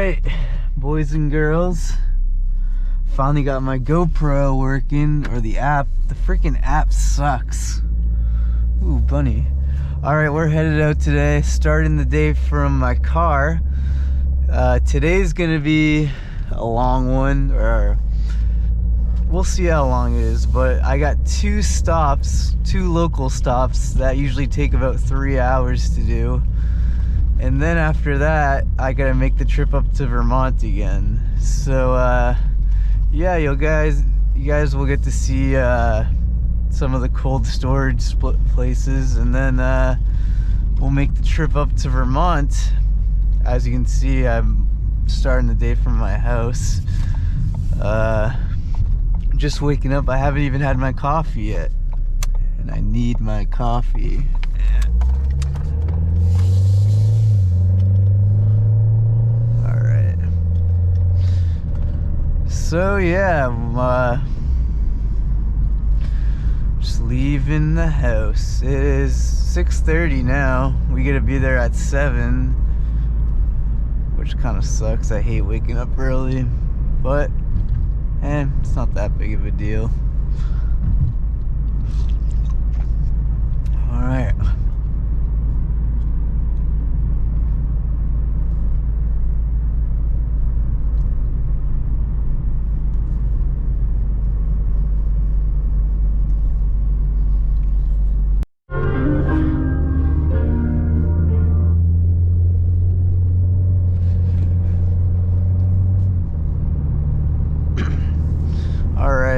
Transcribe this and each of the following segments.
Alright, boys and girls. Finally got my GoPro working, or the app. The freaking app sucks. Ooh, bunny. Alright, we're headed out today, starting the day from my car. Today's gonna be a long one, or we'll see how long it is, but I got two local stops that usually take about 3 hours to do. And then after that, I gotta make the trip up to Vermont again. So, yeah, you guys will get to see some of the cold storage places, and then we'll make the trip up to Vermont. As you can see, I'm starting the day from my house. Just waking up. I haven't even had my coffee yet, and I need my coffee. So yeah, I'm just leaving the house. It is 6:30 now. We gotta be there at 7, which kind of sucks. I hate waking up early, but it's not that big of a deal. All right.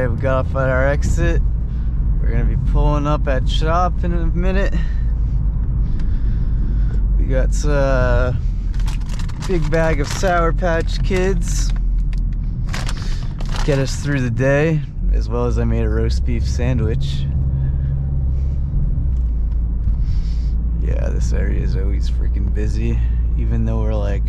We got off at our exit. We're gonna be pulling up at shop in a minute. We got a big bag of Sour Patch Kids. Get us through the day, as well as I made a roast beef sandwich. Yeah, this area is always freaking busy, even though we're like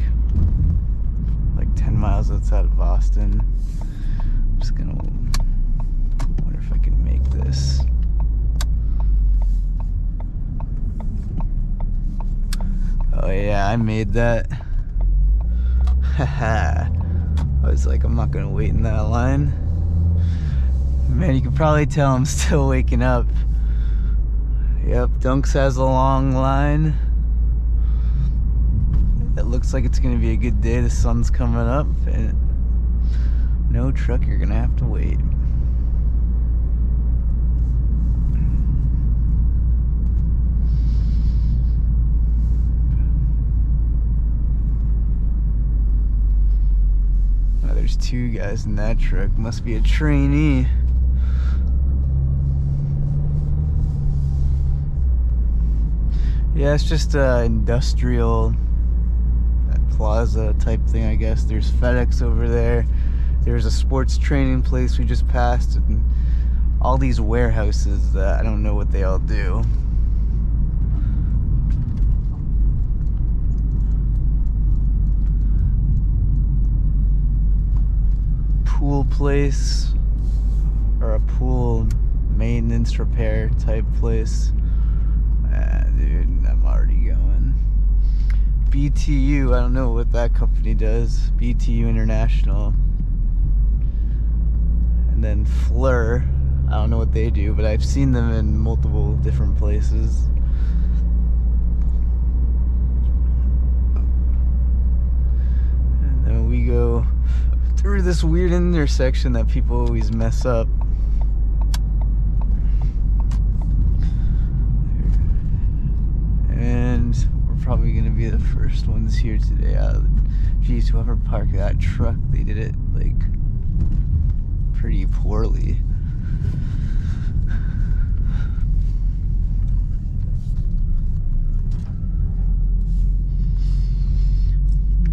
10 miles outside of Boston. I'm just gonna wonder if I can make this. Oh yeah, I made that. Haha. I was like, I'm not gonna wait in that line. Man, you can probably tell I'm still waking up. Yep, Dunks has a long line. It looks like it's gonna be a good day. The sun's coming up, and no truck, you're gonna have to wait. Oh, there's two guys in that truck. Must be a trainee. Yeah, it's just industrial plaza type thing, I guess. There's FedEx over there. There's a sports training place we just passed, and all these warehouses that I don't know what they all do. Pool place, or a pool maintenance repair type place. Dude, I'm already going. BTU, I don't know what that company does. BTU International. And then Fleur, I don't know what they do, but I've seen them in multiple different places. And then we go through this weird intersection that people always mess up. And we're probably gonna be the first ones here today. Geez, whoever parked that truck, they did it like pretty poorly.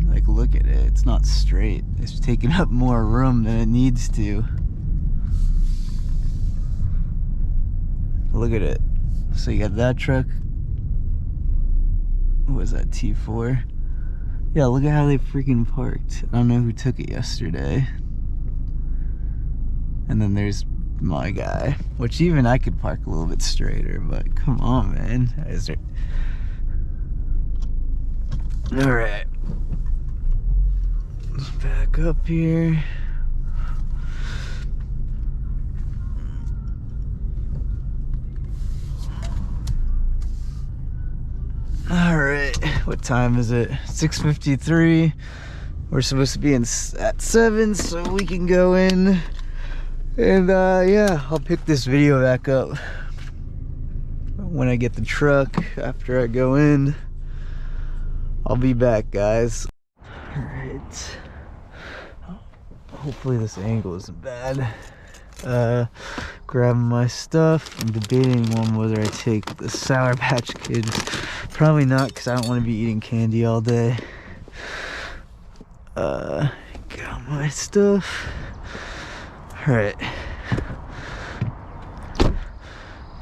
Like, look at it, it's not straight. It's taking up more room than it needs to. Look at it. So you got that truck. What was that, T4? Yeah, look at how they freaking parked. I don't know who took it yesterday. And then there's my guy, which even I could park a little bit straighter, but come on, man. Alright. back up here. All right, what time is it? 6:53. We're supposed to be in at 7, so we can go in. And yeah, I'll pick this video back up when I get the truck. After I go in, I'll be back, guys. All right. Hopefully this angle isn't bad. Grabbing my stuff. I'm debating on whether I take the Sour Patch Kids. Probably not, because I don't want to be eating candy all day. Got my stuff. Alright.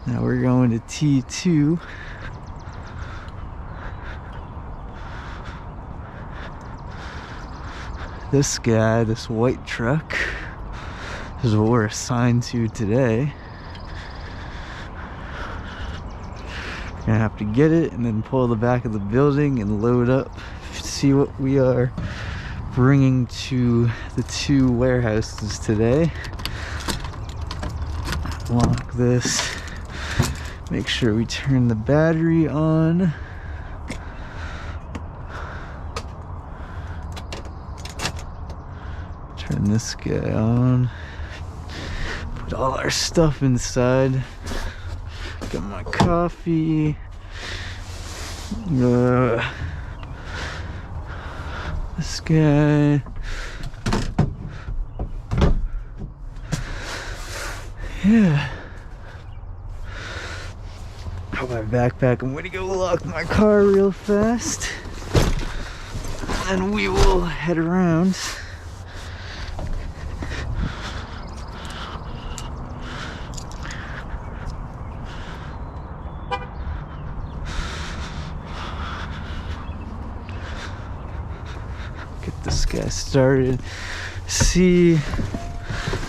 Now we're going to T2. This guy, this white truck, is what we're assigned to today. We're gonna have to get it and then pull the back of the building and load up, see what we are bringing to the 2 warehouses today. Lock this, make sure we turn the battery on. Turn this guy on. Put all our stuff inside. Got my coffee. This guy. Yeah. Got my backpack. I'm gonna go lock my car real fast. And we will head around. This guy started, see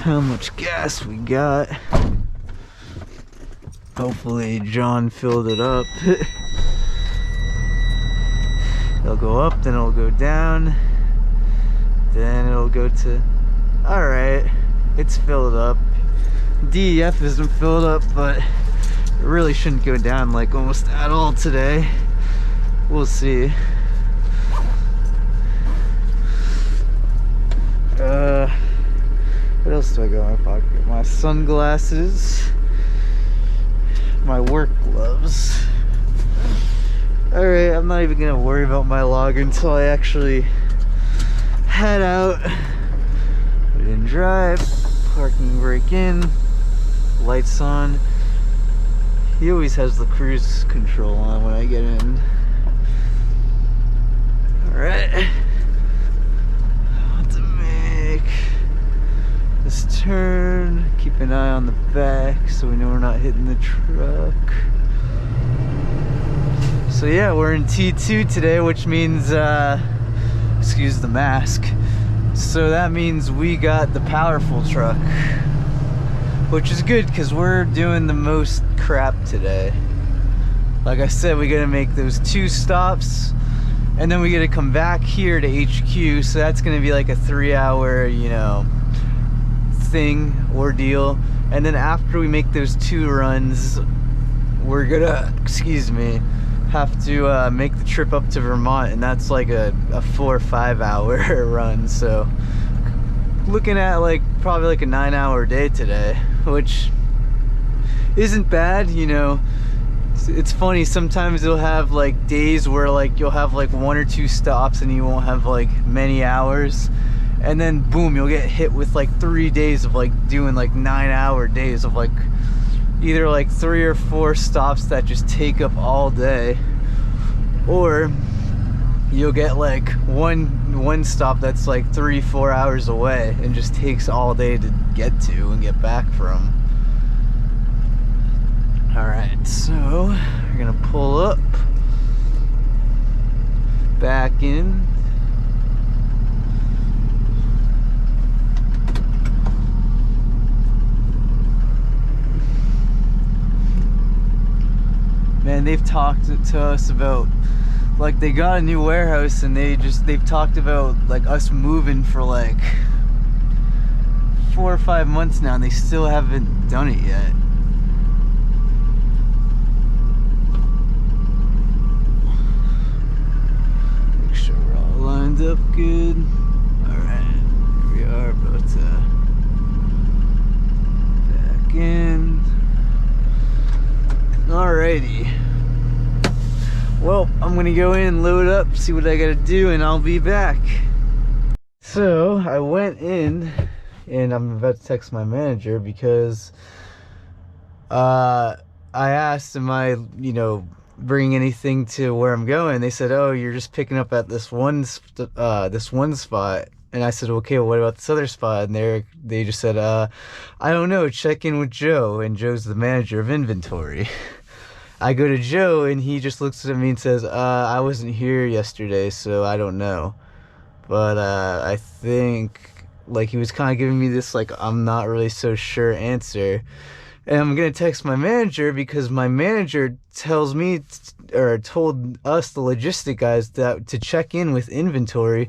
how much gas we got. Hopefully John filled it up. It'll go up, then it'll go down, then it'll go to, all right, it's filled up. DEF isn't filled up, but it really shouldn't go down like almost at all today. We'll see. What else do I got in my pocket? My sunglasses, my work gloves. Alright, I'm not even gonna worry about my log until I actually head out. Put it in drive, parking brake in, lights on. He always has the cruise control on when I get in. Alright. This turn, keep an eye on the back so we know we're not hitting the truck. So yeah, we're in T2 today, which means, excuse the mask. So that means we got the powerful truck, which is good because we're doing the most crap today. Like I said, we gotta make those 2 stops and then we gotta come back here to HQ. So that's gonna be like a 3-hour, you know, ordeal. And then after we make those 2 runs, we're gonna, excuse me, have to make the trip up to Vermont, and that's like a 4 or 5 hour run. So looking at like probably like a 9-hour day today, which isn't bad, you know. It's funny, sometimes you'll have like days where like you'll have like 1 or 2 stops and you won't have like many hours. And then boom, you'll get hit with like 3 days of like doing like 9-hour days of like either like 3 or 4 stops that just take up all day, or you'll get like one stop that's like 3-4 hours away and just takes all day to get to and get back from. All right, so we're gonna pull up, back in. Man, they've talked to us about like they got a new warehouse and they've talked about like us moving for like 4 or 5 months now and they still haven't done it yet. Make sure we're all lined up good. Alright, here we are, about to back in. Alrighty. Well, I'm gonna go in, load up, see what I gotta do, and I'll be back. So, I went in, and I'm about to text my manager because I asked, am I, bringing anything to where I'm going? They said, oh, you're just picking up at this one spot. And I said, okay, well, what about this other spot? And they just said, I don't know, check in with Joe. And Joe's the manager of inventory. I go to Joe and he just looks at me and says, I wasn't here yesterday, so I don't know. But I think, like, he was kind of giving me this, like, I'm not really so sure answer. And I'm going to text my manager because my manager tells me, or told us, the logistic guys, that to check in with inventory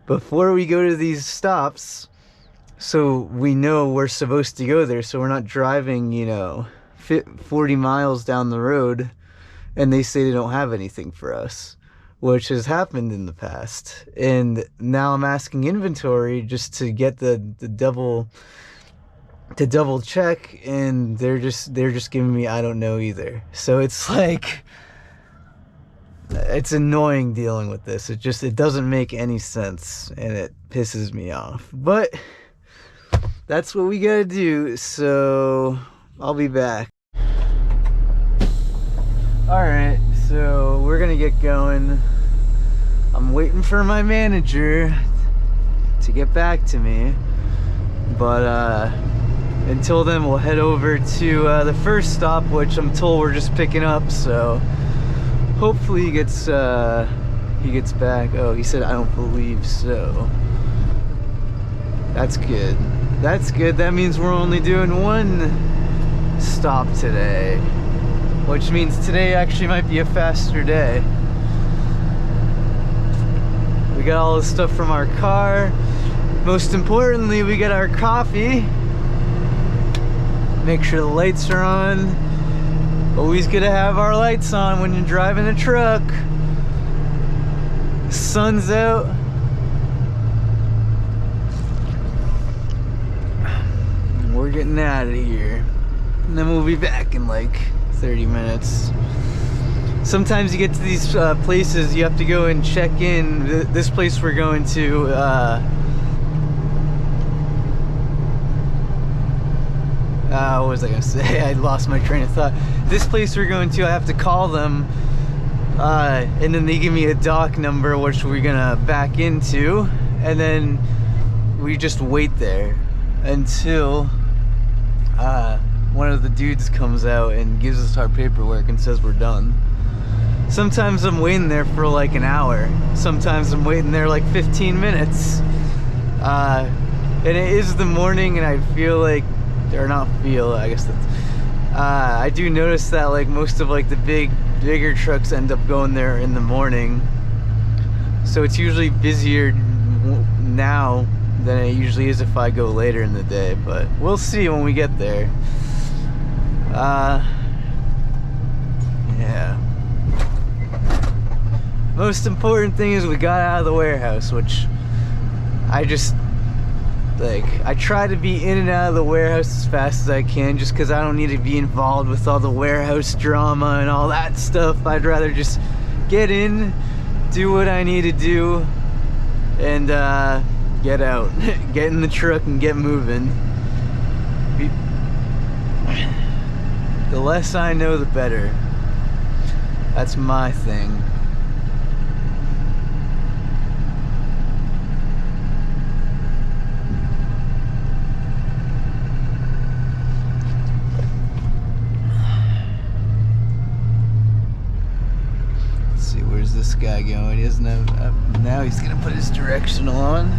before we go to these stops so we know we're supposed to go there, so we're not driving, 40 miles down the road and they say they don't have anything for us, which has happened in the past. And now I'm asking inventory just to get the double check, and they're just giving me I don't know either. So it's like, it's annoying dealing with this. It doesn't make any sense and it pisses me off, but that's what we gotta do. So I'll be back. Alright, so we're gonna get going. I'm waiting for my manager to get back to me, but until then we'll head over to the first stop, which I'm told we're just picking up, so hopefully he gets back. Oh, he said I don't believe so. That's good. That's good. That means we're only doing one stop today, which means today actually might be a faster day. We got all the stuff from our car. Most importantly, we got our coffee. Make sure the lights are on. Always gotta have our lights on when you're driving a truck. Sun's out. We're getting out of here. And then we'll be back in like 30 minutes. Sometimes you get to these places, you have to go and check in. This place we're going to, what was I gonna say? I lost my train of thought. This place we're going to, I have to call them, and then they give me a dock number, which we're gonna back into, and then we just wait there until one of the dudes comes out and gives us our paperwork and says we're done. Sometimes I'm waiting there for like an hour. Sometimes I'm waiting there like 15 minutes. And it is the morning, and I feel like, or not feel, I guess that's, I do notice that like most of like the bigger trucks end up going there in the morning. So it's usually busier now than it usually is if I go later in the day, but we'll see when we get there. Yeah. Most important thing is we got out of the warehouse, which I try to be in and out of the warehouse as fast as I can, just because I don't need to be involved with all the warehouse drama and all that stuff. I'd rather just get in, do what I need to do, and get out. Get in the truck and get moving. The less I know, the better. That's my thing. Where's this guy going? He doesn't have, now he's gonna put his directional on.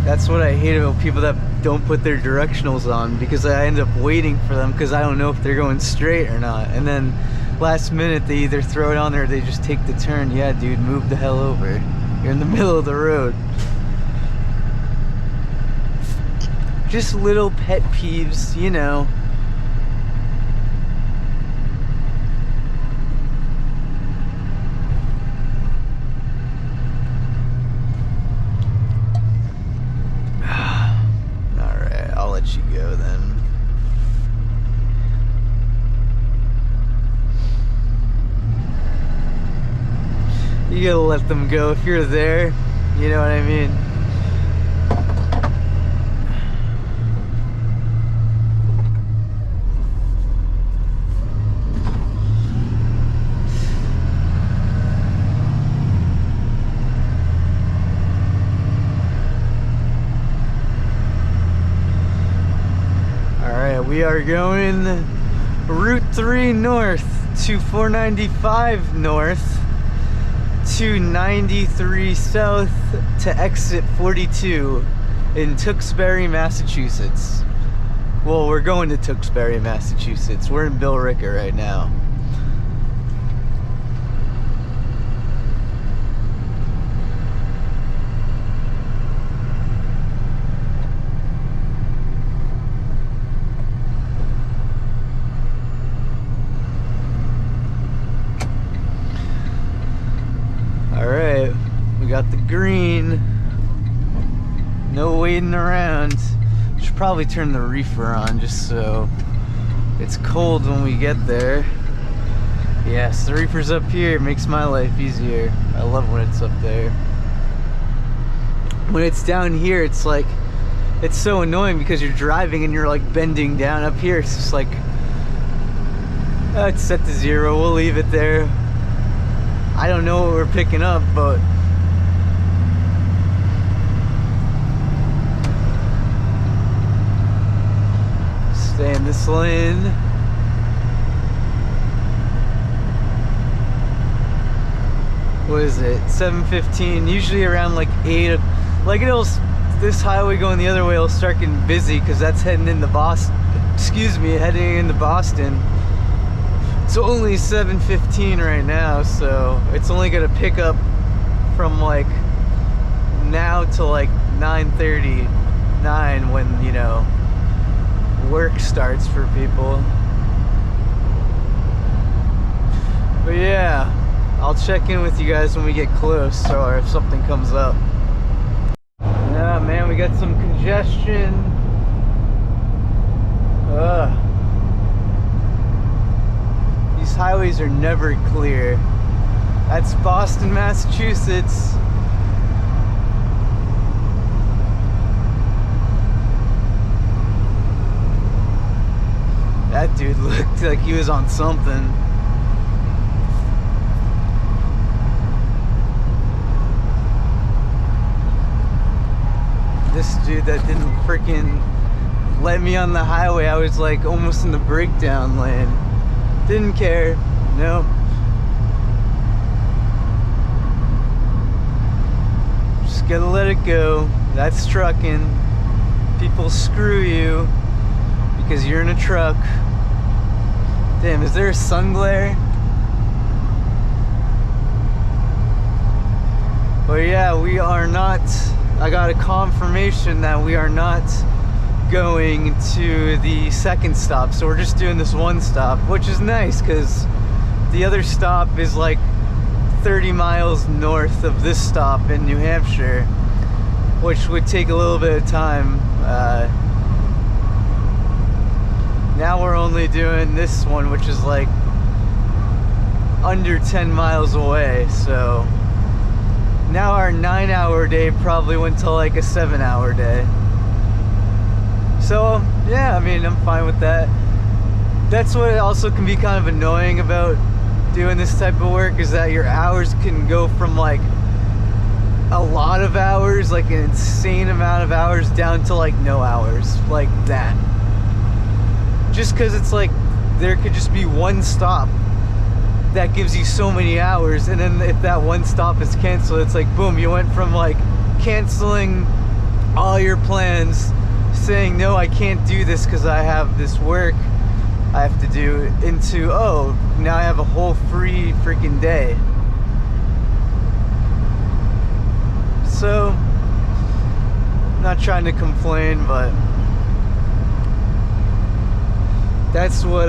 That's what I hate about people that don't put their directionals on, because I end up waiting for them because I don't know if they're going straight or not. And then last minute they either throw it on or they just take the turn. Yeah, dude, move the hell over. You're in the middle of the road. Just little pet peeves, you know. Alright, I'll let you go then. You gotta let them go if you're there, you know what I mean? Alright, we are going Route 3 north to 495 north to 93 south to exit 42 in Tewksbury, Massachusetts. Well, we're going to Tewksbury, Massachusetts. We're in Billerica right now. Alright, we got the green. No waiting around. Should probably turn the reefer on just so it's cold when we get there. Yes, the reefer's up here. It makes my life easier. I love when it's up there. When it's down here, it's like, it's so annoying because you're driving and you're like bending down. Up here, it's just like, it's set to 0. We'll leave it there. I don't know what we're picking up, but stay in this lane. What is it? 7:15. Usually around like 8. Like this highway going the other way will start getting busy because that's heading into Boston. Excuse me, heading into Boston. It's only 7:15 right now, so it's only gonna pick up from like now to like 9:39 when, you know, work starts for people. But yeah, I'll check in with you guys when we get close or if something comes up. Yeah, man, we got some congestion. These highways are never clear. That's Boston, Massachusetts. That dude looked like he was on something. This dude that didn't freaking let me on the highway, I was like almost in the breakdown lane. Didn't care, no. Just gotta let it go. That's trucking. People screw you because you're in a truck. Damn, is there a sun glare? But yeah, we are not, I got a confirmation that we are not going to the second stop, so we're just doing this one stop, which is nice because the other stop is like 30 miles north of this stop in New Hampshire, which would take a little bit of time. Now we're only doing this one, which is like under 10 miles away, so now our 9-hour day probably went to like a 7-hour day. So yeah, I mean, I'm fine with that. That's what also can be kind of annoying about doing this type of work, is that your hours can go from like a lot of hours, like an insane amount of hours, down to like no hours, like that. Just because it's like there could just be one stop that gives you so many hours, and then if that one stop is canceled, it's like boom, you went from like canceling all your plans, saying no, I can't do this because I have this work, I have to do into, oh, now I have a whole free freaking day. So, not trying to complain, but that's what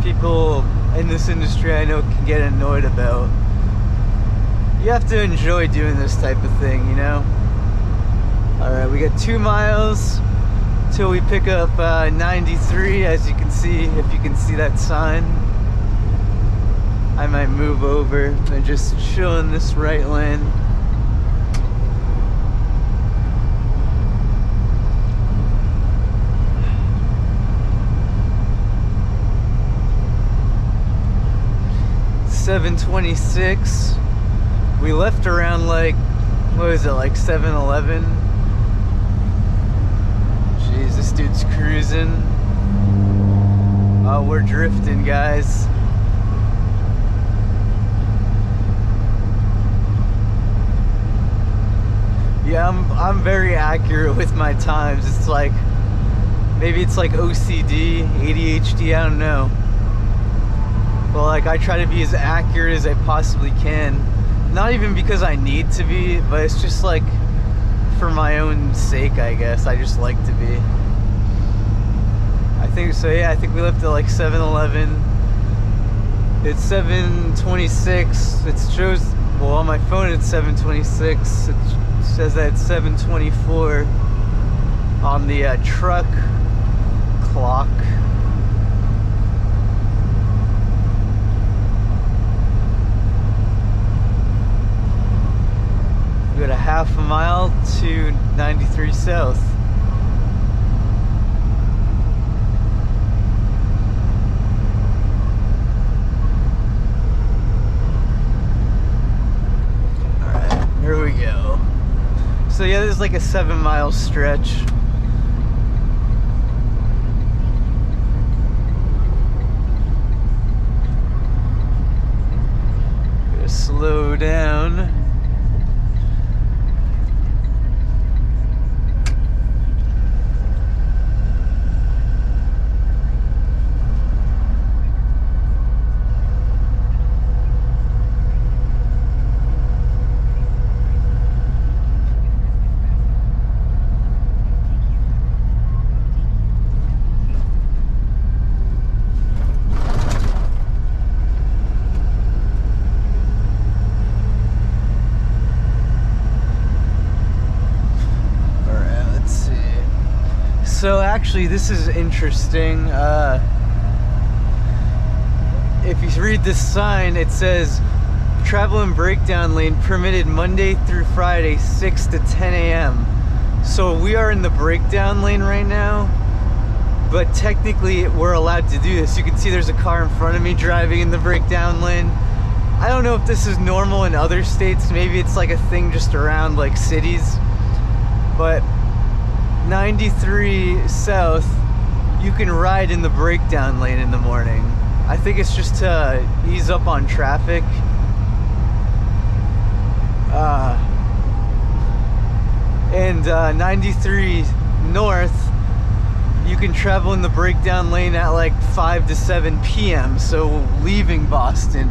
people in this industry I know can get annoyed about. You have to enjoy doing this type of thing, you know? Alright, we got 2 miles till we pick up 93, as you can see, if you can see that sign. I might move over and just chill in this right lane. $7.26. We left around like, what was it, like 7-11? Jeez, this dude's cruising. Oh, we're drifting, guys. Yeah, I'm very accurate with my times. It's like, maybe it's like OCD, ADHD, I don't know. But like, I try to be as accurate as I possibly can. Not even because I need to be, but it's just like for my own sake, I guess. I just like to be. I think so, yeah, I think we left at like 7-11. It's 7:26. It shows, well, on my phone it's 7:26. It says that it's 7:24 on the truck clock. We got a half a mile to 93 South. Alright, here we go. So yeah, this is like a 7-mile stretch. Gotta slow down. So actually, this is interesting. If you read this sign, it says travel and breakdown lane permitted Monday through Friday 6 to 10 a.m. So we are in the breakdown lane right now, but technically we're allowed to do this. You can see there's a car in front of me driving in the breakdown lane. I don't know if this is normal in other states. Maybe it's like a thing just around like cities, but 93 South, you can ride in the breakdown lane in the morning. I think it's just to ease up on traffic. And 93 North, you can travel in the breakdown lane at like 5 to 7 p.m. So leaving Boston.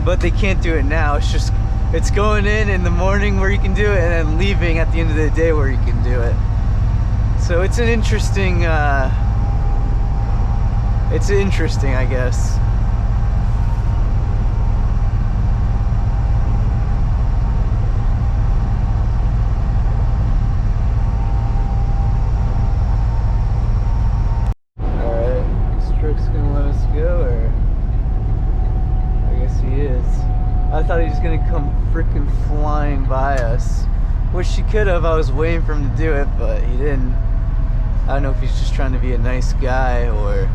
But they can't do it now. It's going in the morning where you can do it, and then leaving at the end of the day where you can do it. So it's an interesting, I guess. Alright, this truck's gonna let us go, or I guess he is. I thought he was gonna come freaking flying by us, which he could have. I was waiting for him to do it, but he didn't. I don't know if he's just trying to be a nice guy, or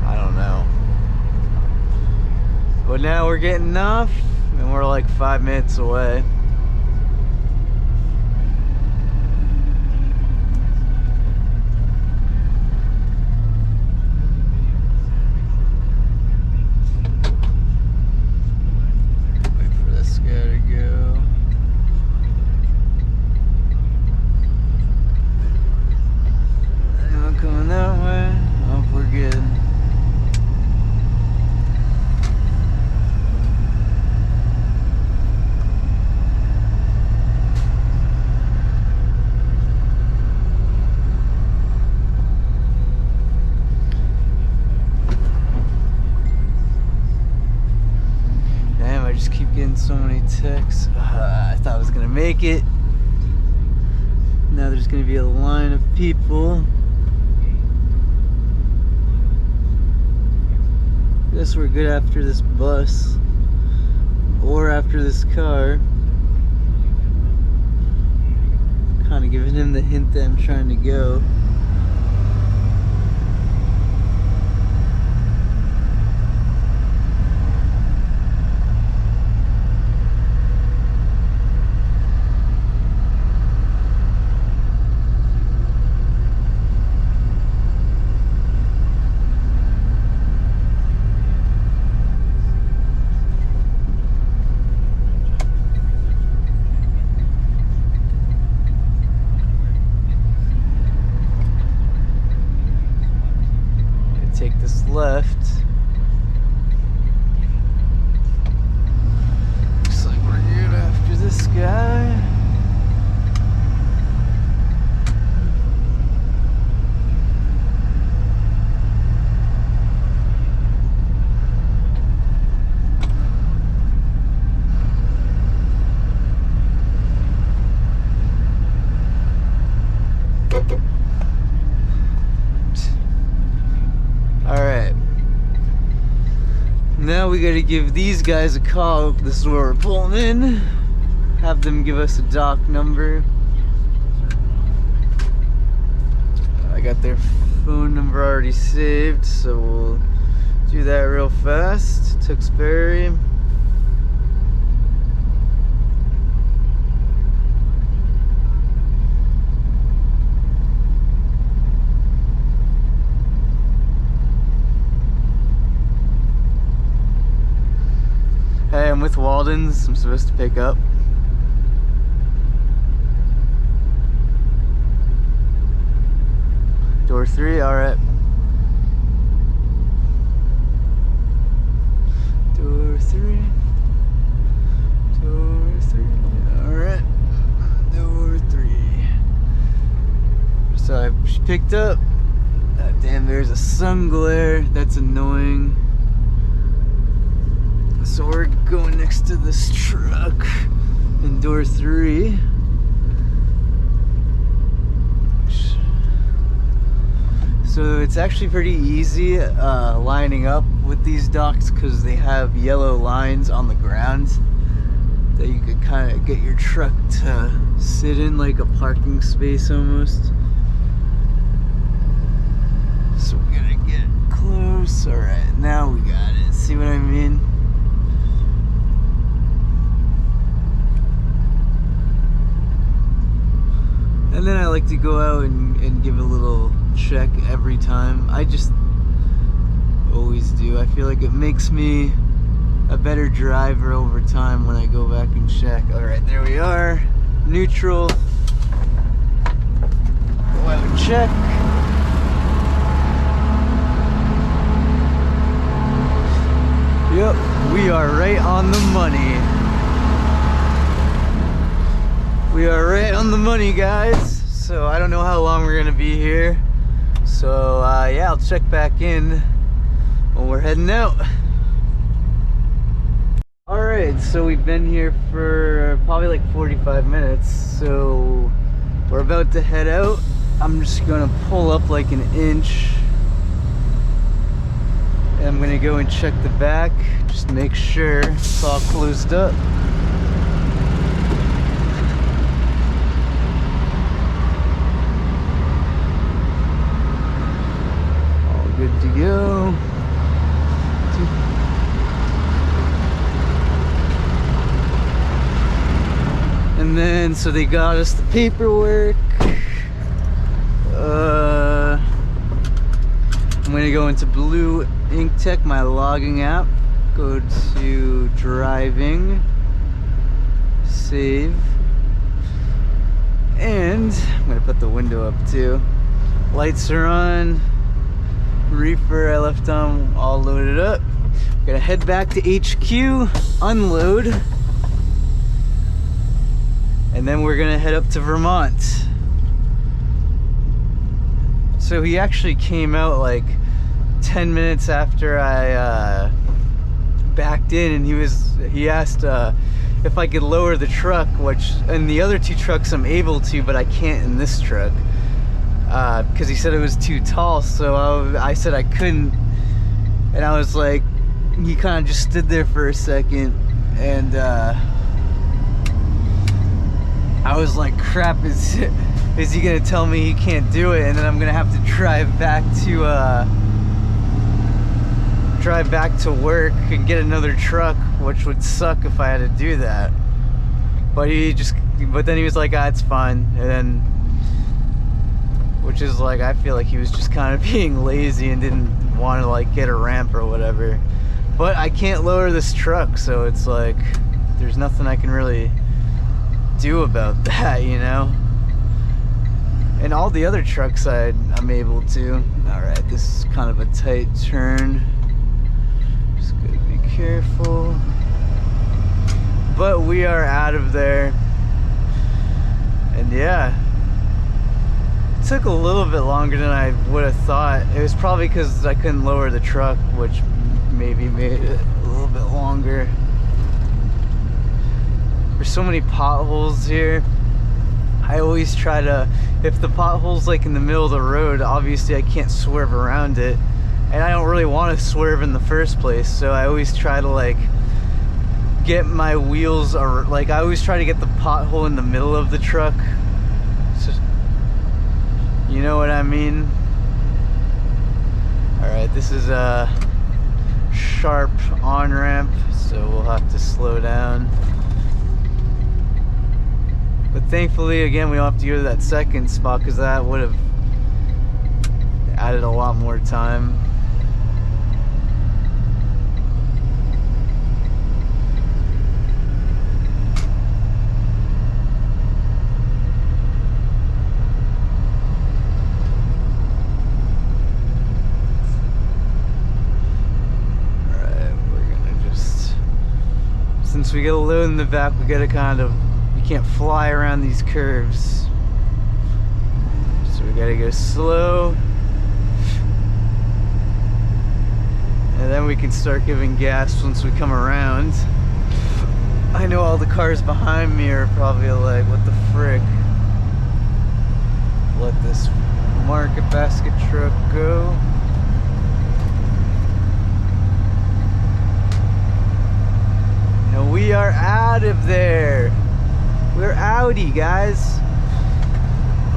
I don't know. But now we're getting off, and we're like 5 minutes away. so many texts. I thought I was gonna make it. Now there's gonna be a line of people. Guess we're good after this bus or after this car. Kind of giving him the hint that I'm trying to go. Take this left. Looks like we're good after this guy. Alright. Now we gotta give these guys a call. This is where we're pulling in. Have them give us a dock number. I got their phone number already saved, so we'll do that real fast. Tewksbury. Hey, I'm with Walden's. I'm supposed to pick up. Door 3, alright. Door 3. Door 3. Alright. Door 3. So I picked up. Damn, there's a sun glare. That's annoying. So we're going next to this truck in door 3. So it's actually pretty easy lining up with these docks because they have yellow lines on the ground that you could kind of get your truck to sit in, like a parking space almost. So we're gonna get close. Alright, now we got it. See what I mean? And then I like to go out and give a little check every time. I just always do. I feel like it makes me a better driver over time when I go back and check. Alright, there we are. Neutral. Go out and check. Yep, we are right on the money. We are right on the money, guys. So I don't know how long we're gonna be here. So yeah, I'll check back in when we're heading out. Alright, so we've been here for probably like 45 minutes. So we're about to head out. I'm just gonna pull up like an inch. And I'm gonna go and check the back, just to make sure it's all closed up. Good to go. And then, so they got us the paperwork. I'm gonna go into Blue Ink Tech, my logging app. Go to driving, save, and I'm gonna put the window up too. Lights are on. Reefer I left on all loaded up. Gonna head back to HQ, unload, and then we're gonna head up to Vermont. So he actually came out like 10 minutes after I backed in, and he asked if I could lower the truck, which in the other two trucks I'm able to, but I can't in this truck. Because he said it was too tall, so I said I couldn't. And I was like, he kind of just stood there for a second, and I was like, crap, is he gonna tell me he can't do it, and then I'm gonna have to drive back to work and get another truck, which would suck if I had to do that. But then he was like, ah, it's fine. And then, which is like, I feel like he was just kind of being lazy and didn't want to like get a ramp or whatever. But I can't lower this truck, so it's like there's nothing I can really do about that, you know. And all the other trucks I'm able to. All right, this is kind of a tight turn. Just gotta be careful. But we are out of there. And yeah, it took a little bit longer than I would have thought. It was probably because I couldn't lower the truck, which maybe made it a little bit longer. There's so many potholes here. I always try to, if the pothole's like in the middle of the road, obviously I can't swerve around it, and I don't really want to swerve in the first place, so I always try to like get my wheels, or like I always try to get the pothole in the middle of the truck, so, you know what I mean? Alright, this is a sharp on-ramp, so we'll have to slow down. But thankfully, again, we don't have to go to that second spot, because that would have added a lot more time. Alright, we're gonna just, since we get a load in the back, we gotta kind of, can't fly around these curves, so we gotta go slow, and then we can start giving gas once we come around. I know all the cars behind me are probably like, what the frick? Let this market basket truck go. And we are out of there. We're outie, guys.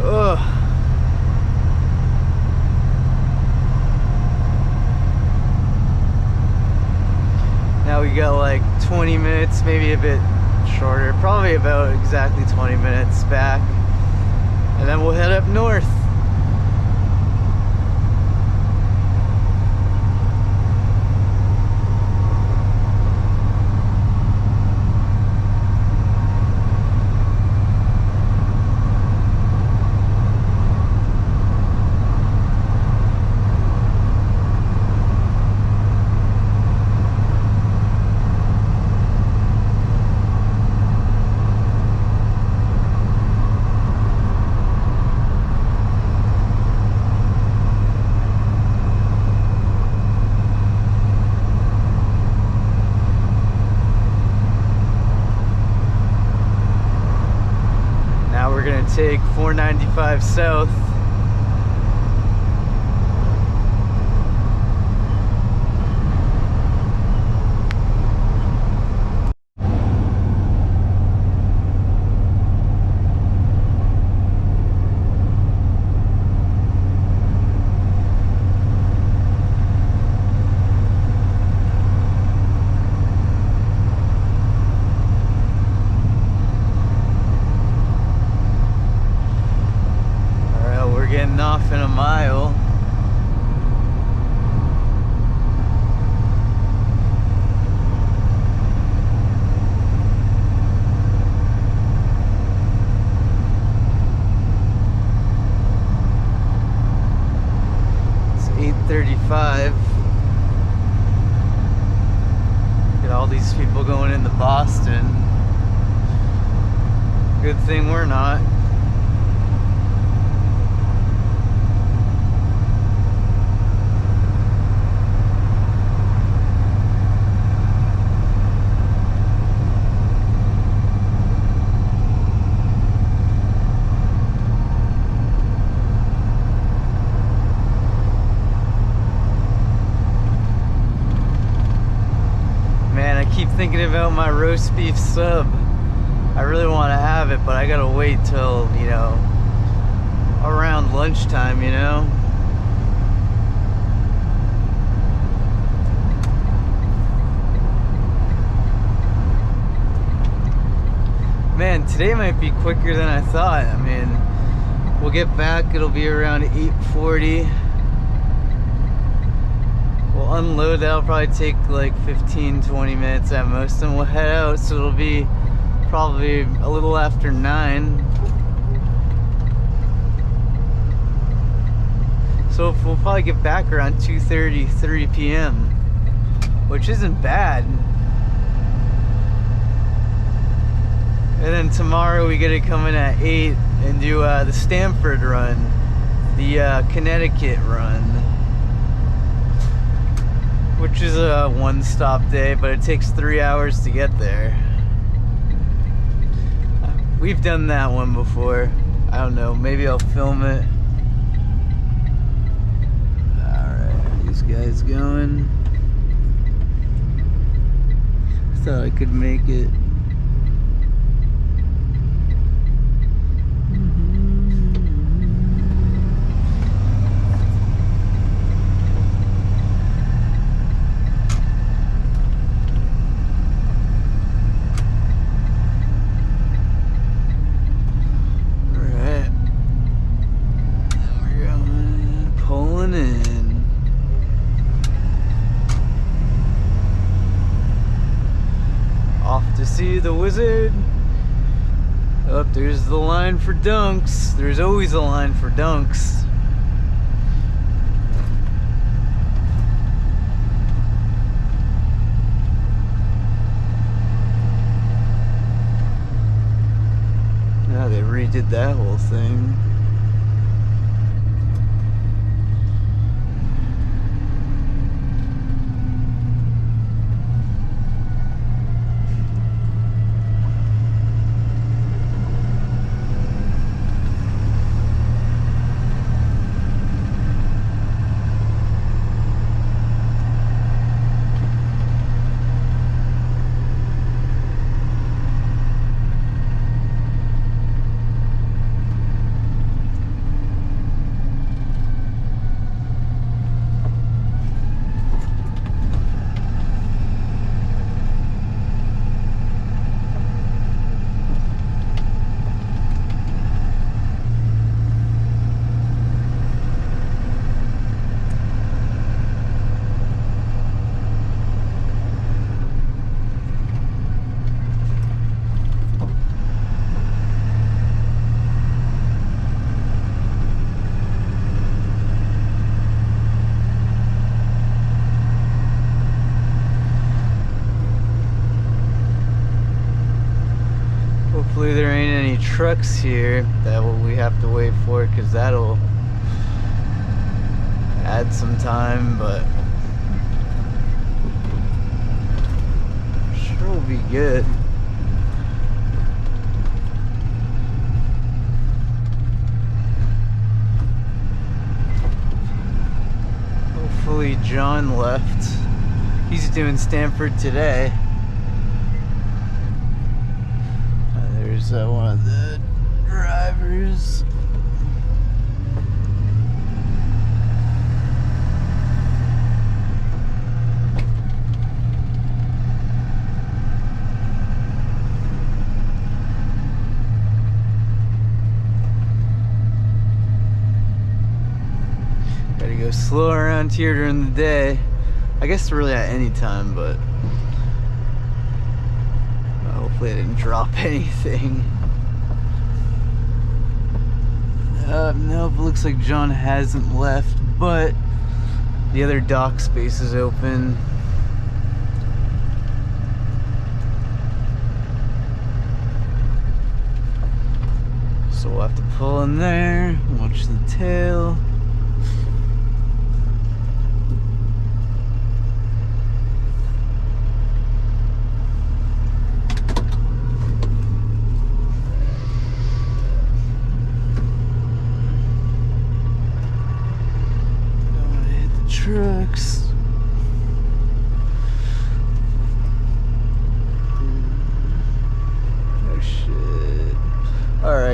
Ugh. Now we got like 20 minutes, maybe a bit shorter, probably about exactly 20 minutes back, and then we'll head up north. Take 495 south. Off in a mile. It's 8:35. Get all these people going into Boston. Good thing we're not. keep thinking about my roast beef sub. I really want to have it, but I gotta wait till, you know, around lunchtime, you know? Man, today might be quicker than I thought. I mean, we'll get back, it'll be around 8:40. We'll unload, that'll probably take like 15-20 minutes at most, and we'll head out, so it'll be probably a little after 9. So we'll probably get back around 2:30, 3 p.m., which isn't bad. And then tomorrow we get to come in at 8 and do the Stamford run, the Connecticut run, which is a one-stop day, but it takes 3 hours to get there. We've done that one before. I don't know, maybe I'll film it. Alright, these guys going. Thought I could make it. See the wizard. Oh, there's the line for dunks. There's always a line for dunks. Now they redid that whole thing. Hopefully there ain't any trucks here that we have to wait for, because that'll add some time, but sure will be good. Hopefully John left. He's doing Stamford today. There's one of the drivers. Gotta go slow around here during the day. I guess really at any time, but hopefully I didn't drop anything. Nope, looks like John hasn't left, but the other dock space is open. So we'll have to pull in there, watch the tail. Trucks.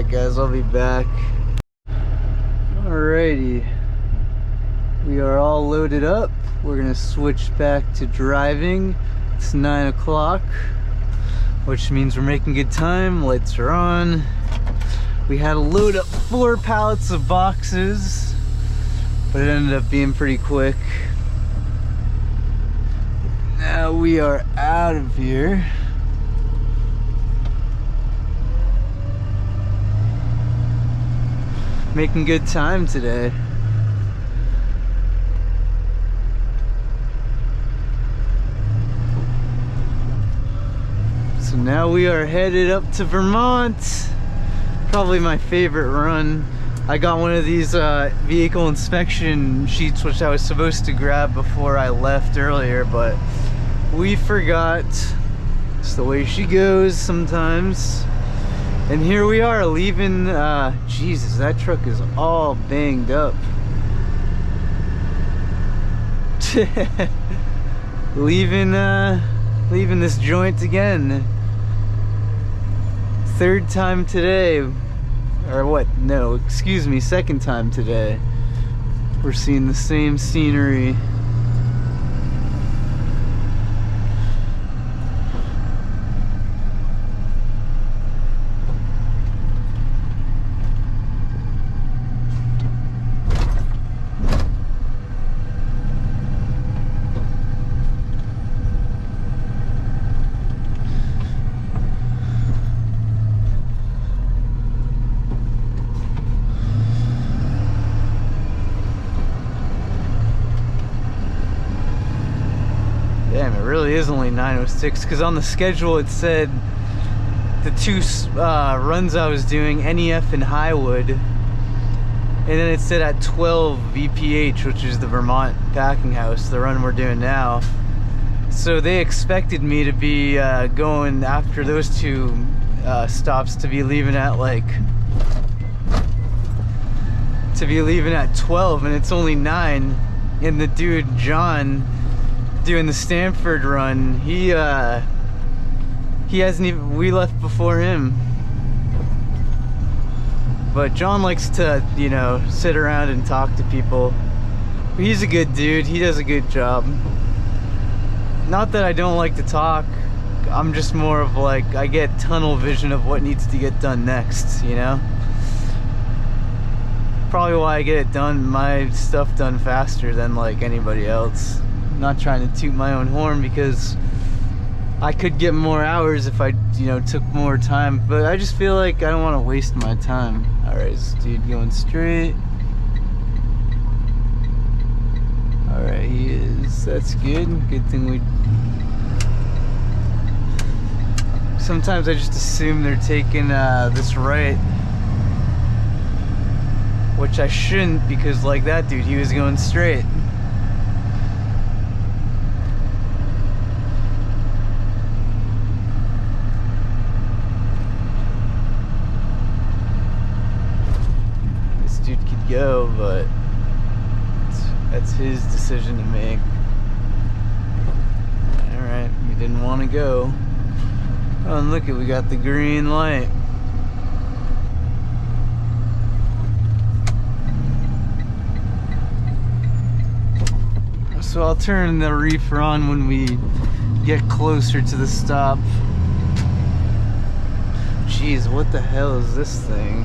Alright guys, I'll be back. Alrighty. We are all loaded up. We're gonna switch back to driving. It's 9 o'clock, which means we're making good time. Lights are on. We had to load up 4 pallets of boxes, but it ended up being pretty quick. Now we are out of here. Making good time today. So now we are headed up to Vermont. Probably my favorite run. I got one of these vehicle inspection sheets, which I was supposed to grab before I left earlier, but we forgot. It's the way she goes sometimes. And here we are leaving. Jesus, that truck is all banged up. leaving this joint again. 3rd time today. Or what? No, excuse me, 2nd time today. We're seeing the same scenery. Damn, it really is only 9:06, because on the schedule it said the 2 runs I was doing, NEF and Highwood, and then it said at 12 VPH, which is the Vermont packing house, the run we're doing now. So they expected me to be going after those 2 stops to be leaving at 12, and it's only 9. And the dude John doing the Stanford run, he hasn't even, we left before him. But John likes to, you know, sit around and talk to people. He's a good dude, he does a good job. Not that I don't like to talk, I'm just more of like, I get tunnel vision of what needs to get done next, you know? Probably why I get it done, my stuff done faster than like anybody else. I'm not trying to toot my own horn, because I could get more hours if I, you know, took more time, but I just feel like I don't want to waste my time. Alright, this dude going straight. Alright, he is. That's good. Good thing we... Sometimes I just assume they're taking this right, which I shouldn't, because like that dude, he was going straight. This dude could go, but that's his decision to make. Alright, he didn't want to go. Oh, and look it, we got the green light. So I'll turn the reefer on when we get closer to the stop. Jeez, what the hell is this thing?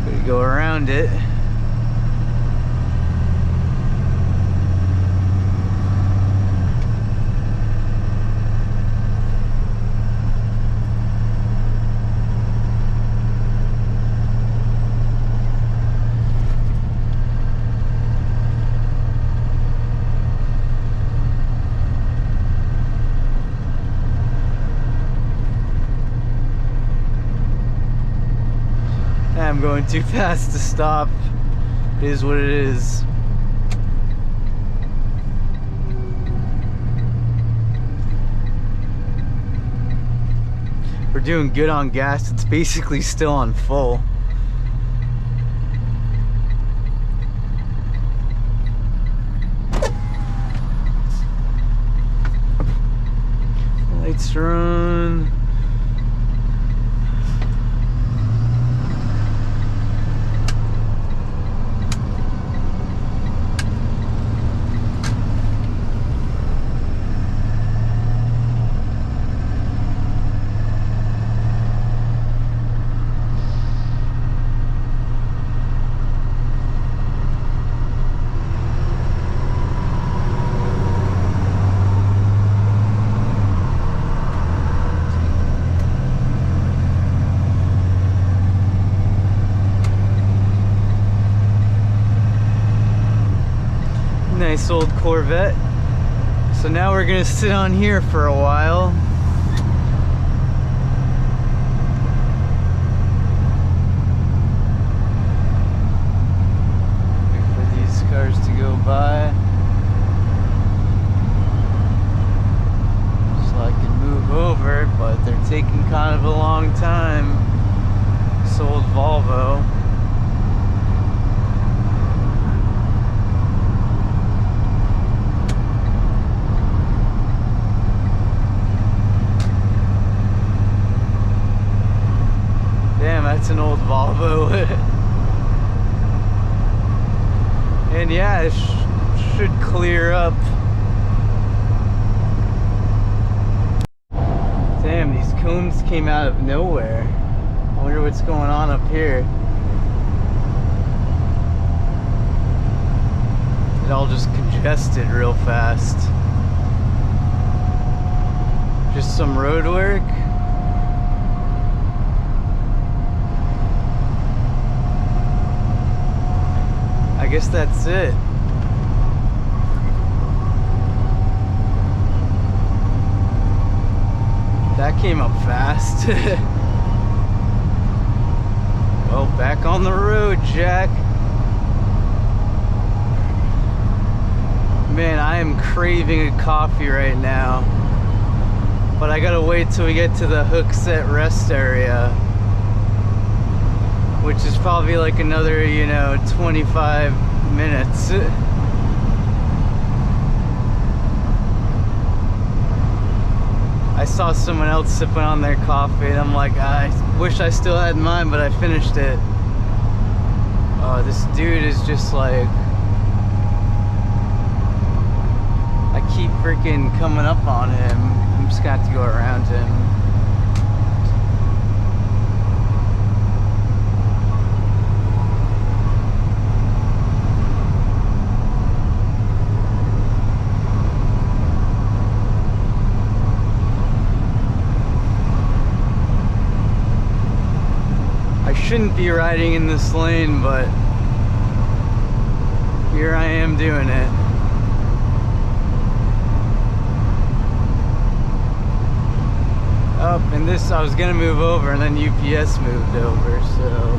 Gotta go around it. I'm going too fast to stop. It is what it is. We're doing good on gas. It's basically still on full. Lights are on. this old Corvette. So now we're gonna sit on here for a while. Wait for these cars to go by. So I can move over, but they're taking kind of a long time. This old Volvo. That's an old Volvo. And yeah, it should clear up. Damn, these cones came out of nowhere. I wonder what's going on up here. It all just congested real fast. Just some road work. I guess that's it. That came up fast. Well, back on the road, Jack. Man, I am craving a coffee right now. But I gotta wait till we get to the Hookset rest area, which is probably like another, 25 minutes. I saw someone else sipping on their coffee and I'm like, I wish I still had mine, but I finished it. Oh, this dude is just like, I keep freaking coming up on him. I'm just gonna have to go around him. Shouldn't be riding in this lane, but here I am doing it. Oh, and this, I was gonna move over and then UPS moved over, so.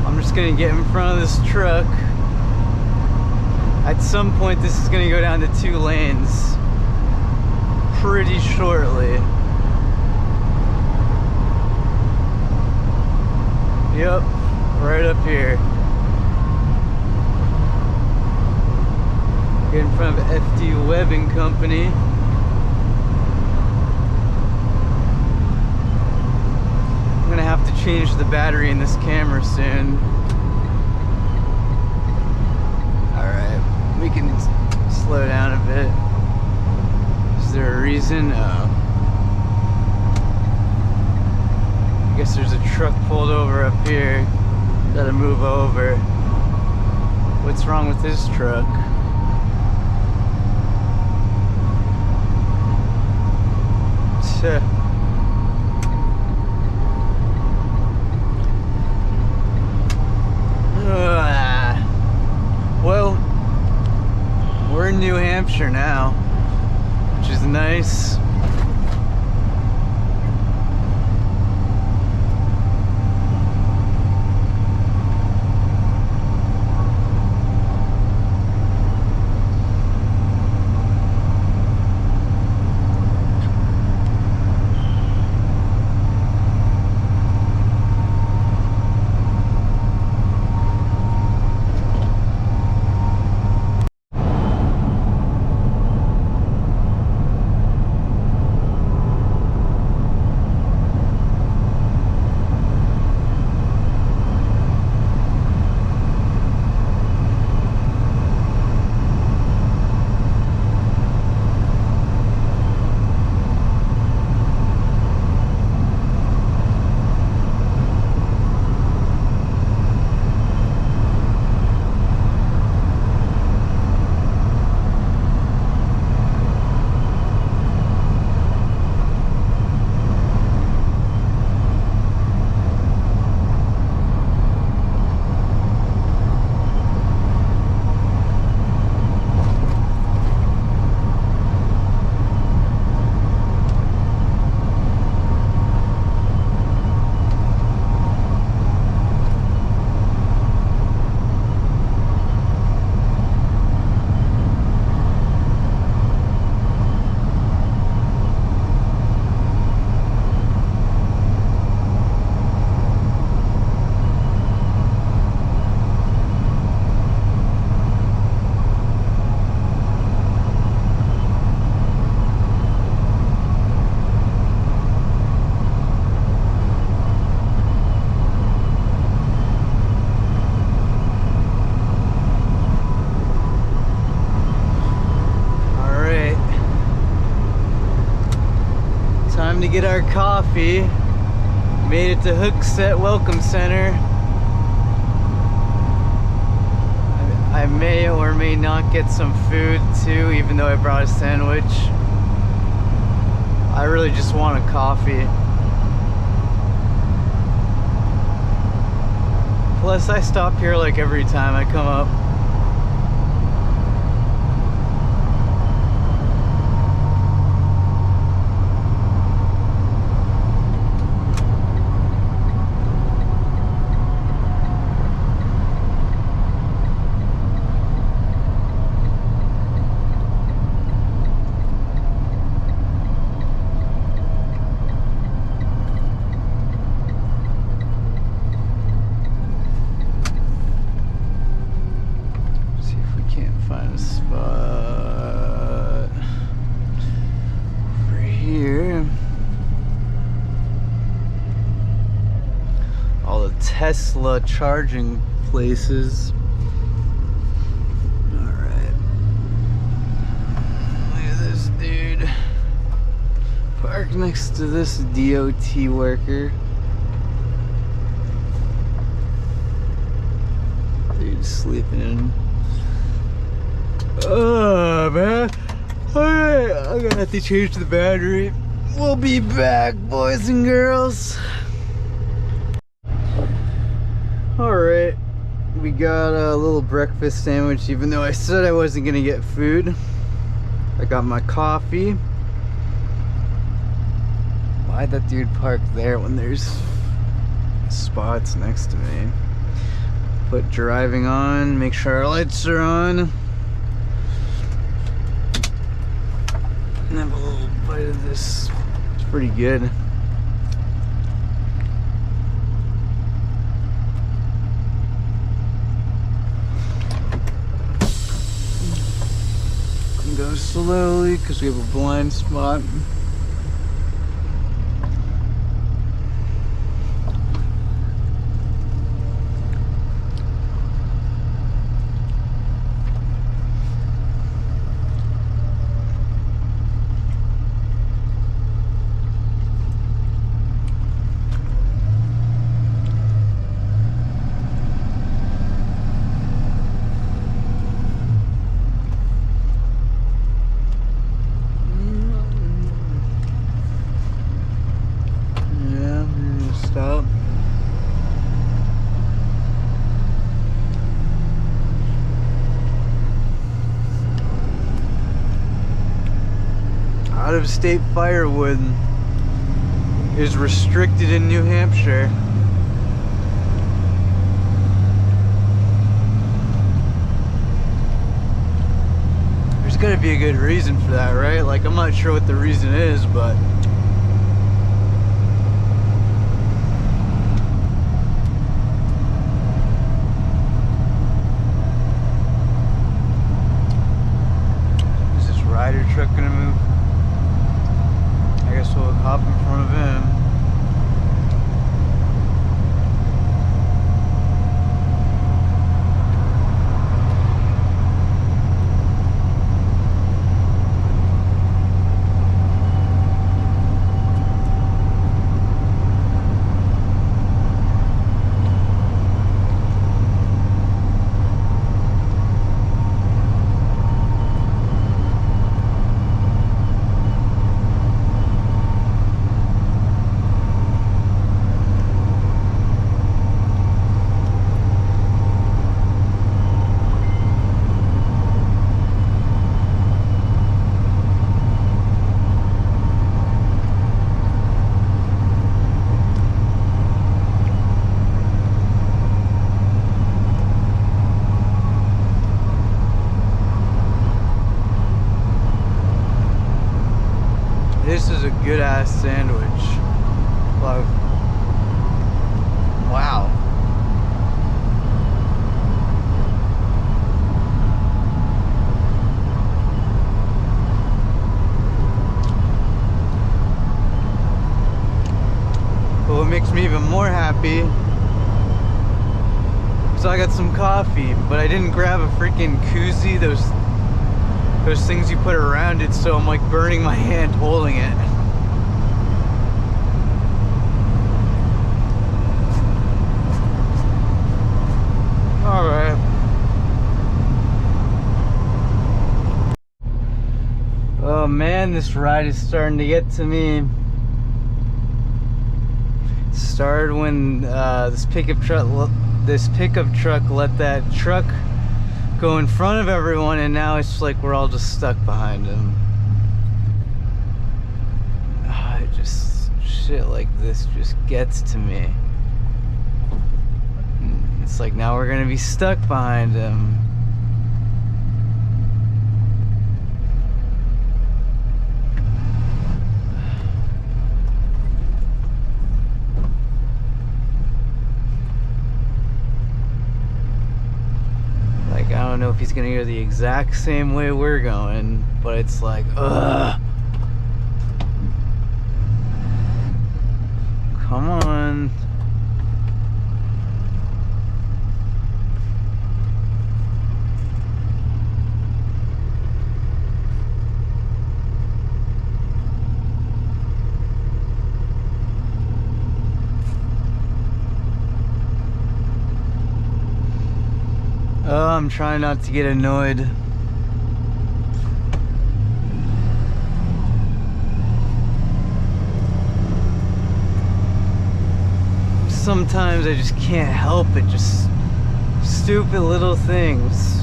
I'm just gonna get in front of this truck. At some point this is gonna go down to 2 lanes. Pretty shortly. Yep, right up here. Get in front of FD Webbing Company. I'm gonna have to change the battery in this camera soon. Alright, we can slow down a bit. Is there a reason? I guess there's a truck pulled over up here. Gotta move over. What's wrong with this truck? Well, we're in New Hampshire now, which is nice. get our coffee. Made it to Hookset Welcome Center. I may or may not get some food too, even though I brought a sandwich. I really just want a coffee. Plus, I stop here like every time I come up. Tesla charging places. Alright. Look at this dude. Park next to this DOT worker. Dude sleeping in. Oh man. Alright, I'm gonna have to change the battery. We'll be back, boys and girls. Alright, we got a little breakfast sandwich, even though I said I wasn't gonna get food. I got my coffee. Why'd that dude park there when there's spots next to me? Put driving on, make sure our lights are on. And have a little bite of this. It's pretty good. Go slowly because we have a blind spot. Out-of-state firewood is restricted in New Hampshire. There's gotta be a good reason for that, right? Like, I'm not sure what the reason is, but is this Ryder truck gonna move? I guess we'll hop in front of him. This is a good ass sandwich. Like, wow. But what makes me even more happy is I got some coffee, but I didn't grab a freaking koozie, those things you put around it, so I'm like burning my hand holding it. man, this ride is starting to get to me. It started when this pickup truck let that truck go in front of everyone, and now it's like we're all just stuck behind him. Shit like this just gets to me. It's like now we're gonna be stuck behind him. Like, I don't know if he's gonna go the exact same way we're going, but it's like, ugh. Come on. Oh, I'm trying not to get annoyed. Sometimes I just can't help it, just stupid little things.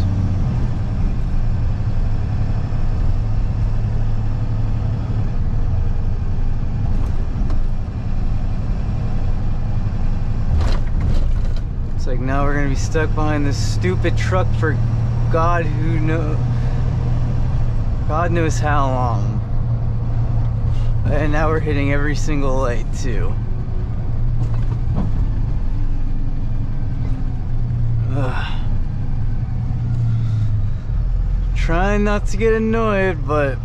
It's like now we're gonna be stuck behind this stupid truck for God knows how long. And now we're hitting every single light too. Trying not to get annoyed, but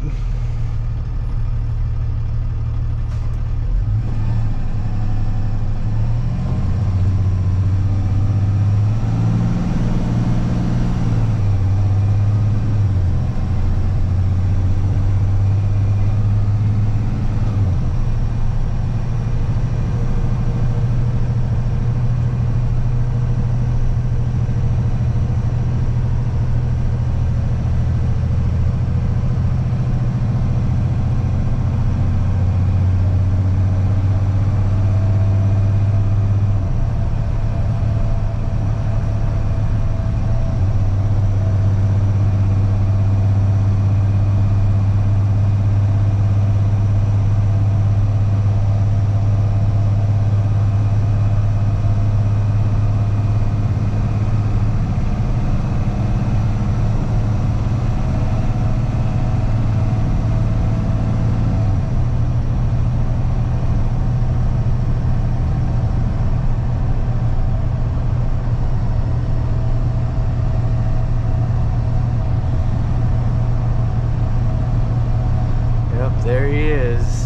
there he is.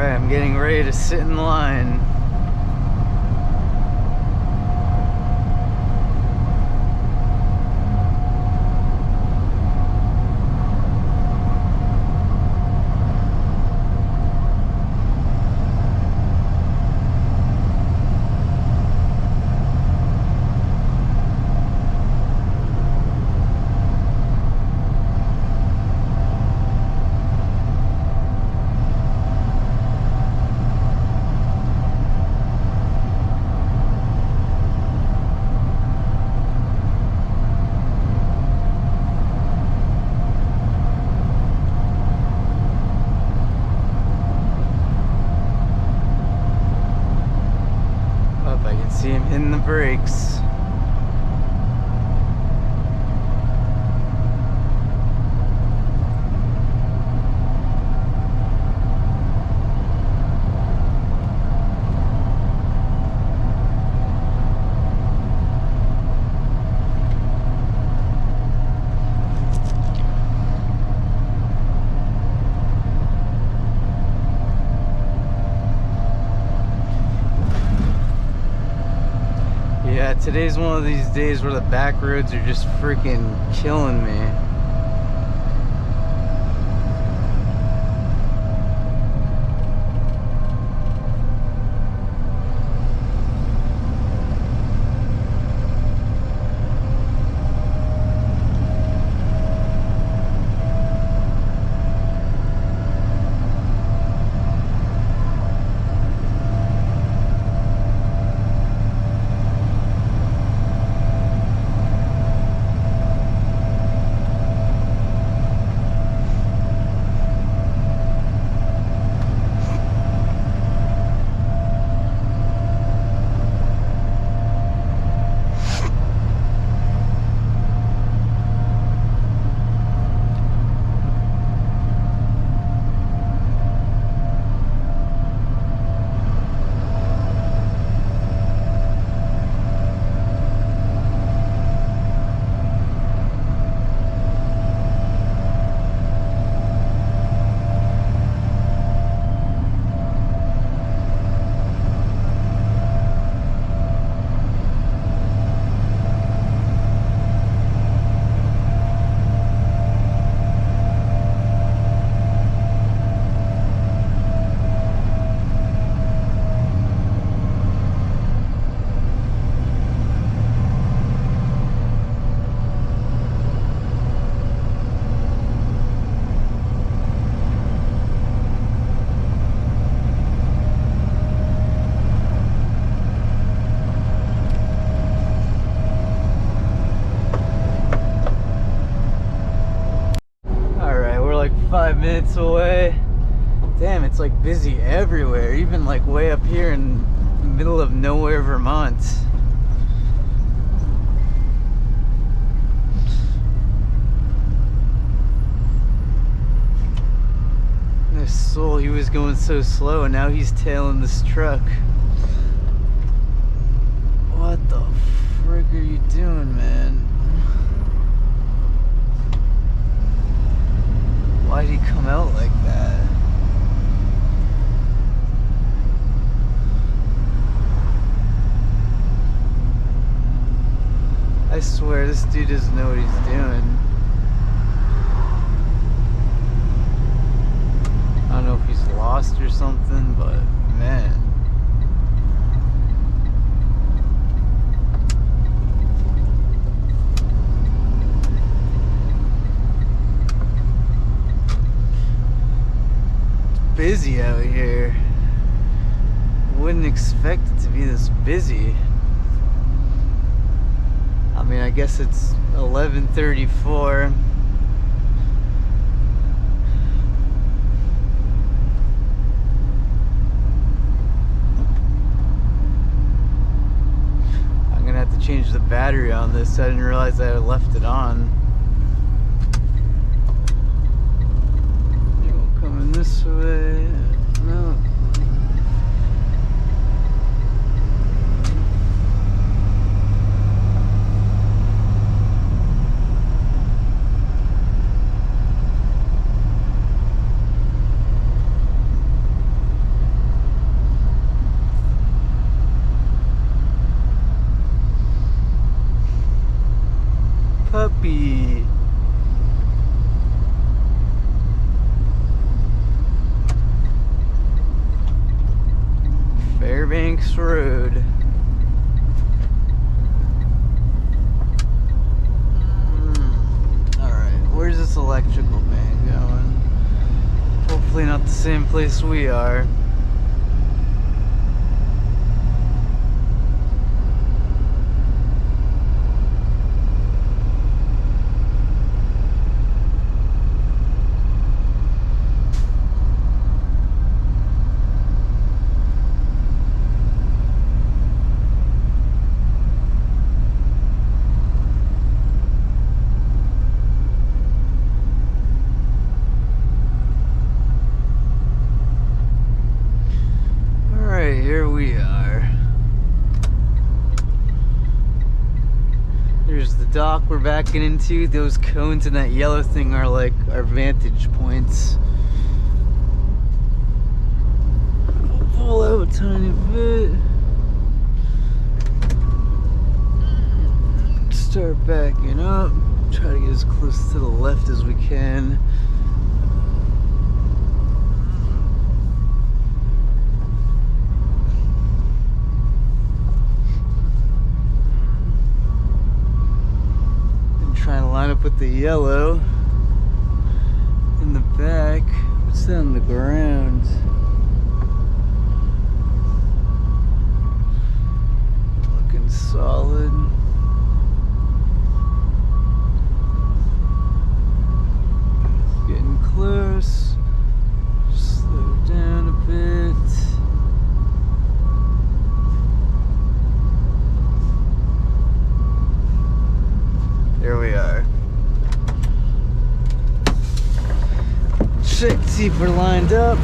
I'm getting ready to sit in line. See him hitting the brakes. Yeah, today's one of these days where the back roads are just freaking killing me. Alright, we're like 5 minutes away. Damn, it's like busy everywhere, even like way up here in the middle of nowhere, Vermont. This soul, he was going so slow and now he's tailing this truck. What the frick are you doing, man? Why'd he come out like that? I swear this dude doesn't know what he's doing. I don't know if he's lost or something, but man. It's busy out here. Wouldn't expect it to be this busy. I mean, I guess it's 11:34. I'm gonna have to change the battery on this. I didn't realize I had left it on. You're coming this way. No. Puppy. Fairbanks Road. Alright, where's this electrical man going? Hopefully not the same place we are. Here we are. There's the dock we're backing into. Those cones and that yellow thing are like our vantage points. I'll pull out a tiny bit. start backing up. Try to get as close to the left as we can. And trying to line up with the yellow in the back. What's that on the ground? Looking solid. Getting close. Slow down a bit. There we are. Check to see if we're lined up.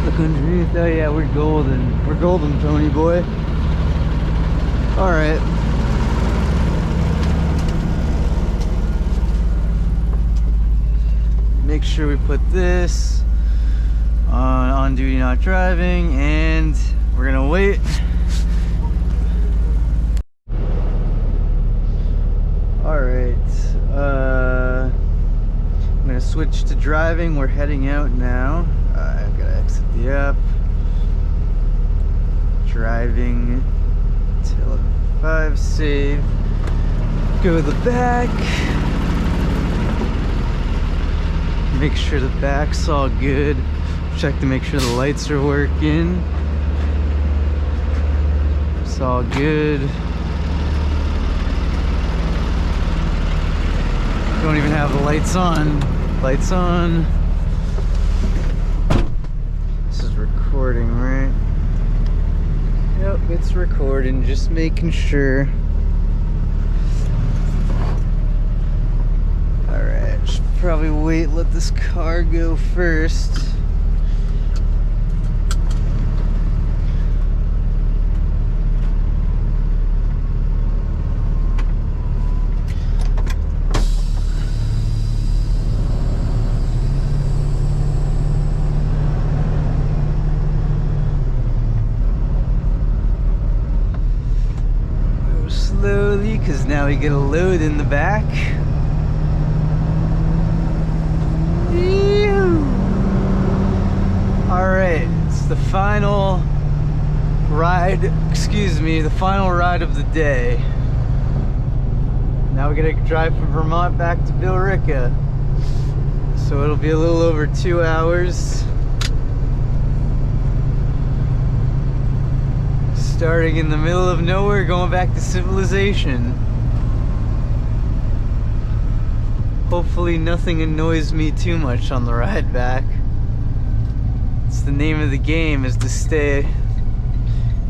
Look underneath. Oh yeah, we're golden. We're golden, Tony boy. Alright. Make sure we put this on duty not driving, and we're gonna wait. Alright, I'm gonna switch to driving. We're heading out now. I've gotta exit the app. Driving till 5, save. Go to the back. Make sure the back's all good. Check to make sure the lights are working. It's all good. Don't even have the lights on. Lights on. This is recording, right? Yep, it's recording. Just making sure. Alright, should probably wait, let this car go first. Go slowly, because now we get a load in the back. Alright, it's the final ride, the final ride of the day. Now we gotta drive from Vermont back to Billerica. So it'll be a little over 2 hours. Starting in the middle of nowhere, going back to civilization. Hopefully nothing annoys me too much on the ride back. It's the name of the game, is to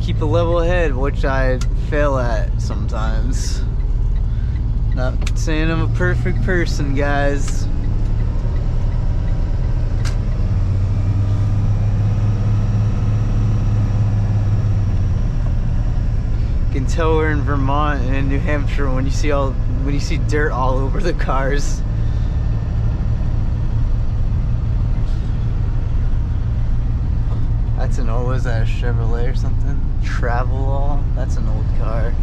keep a level head, which I fail at sometimes. Not saying I'm a perfect person, guys. You can tell we're in Vermont and in New Hampshire when you see dirt all over the cars. That's an old, was that a Chevrolet or something? Travelall? That's an old car.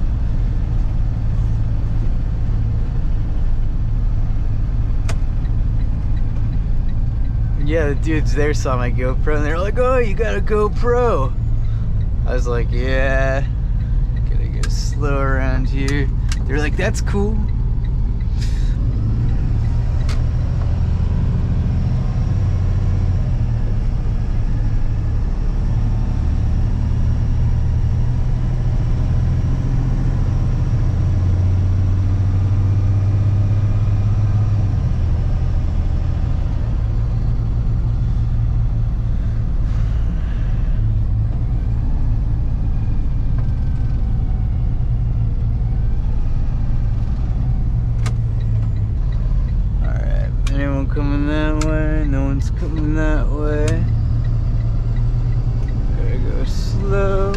And yeah, the dudes there saw my GoPro and they're like, oh, you got a GoPro. I was like, yeah, gotta go slow around here. They're like, that's cool. Coming that way, no one's coming that way. Gotta go slow.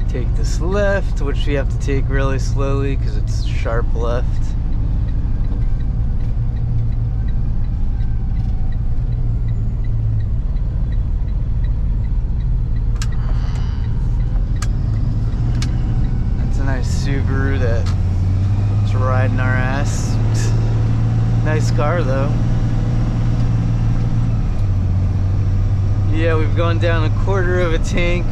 Take this left, which we have to take really slowly because it's sharp left. Subaru that's riding our ass. Nice car though. Yeah, we've gone down 1/4 of a tank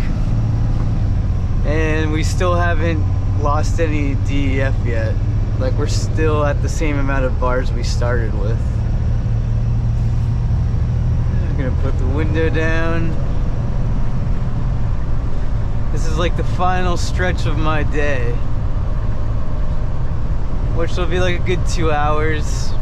and we still haven't lost any DEF yet. Like, we're still at the same amount of bars we started with. I'm gonna put the window down. This is like the final stretch of my day, which will be like a good 2 hours.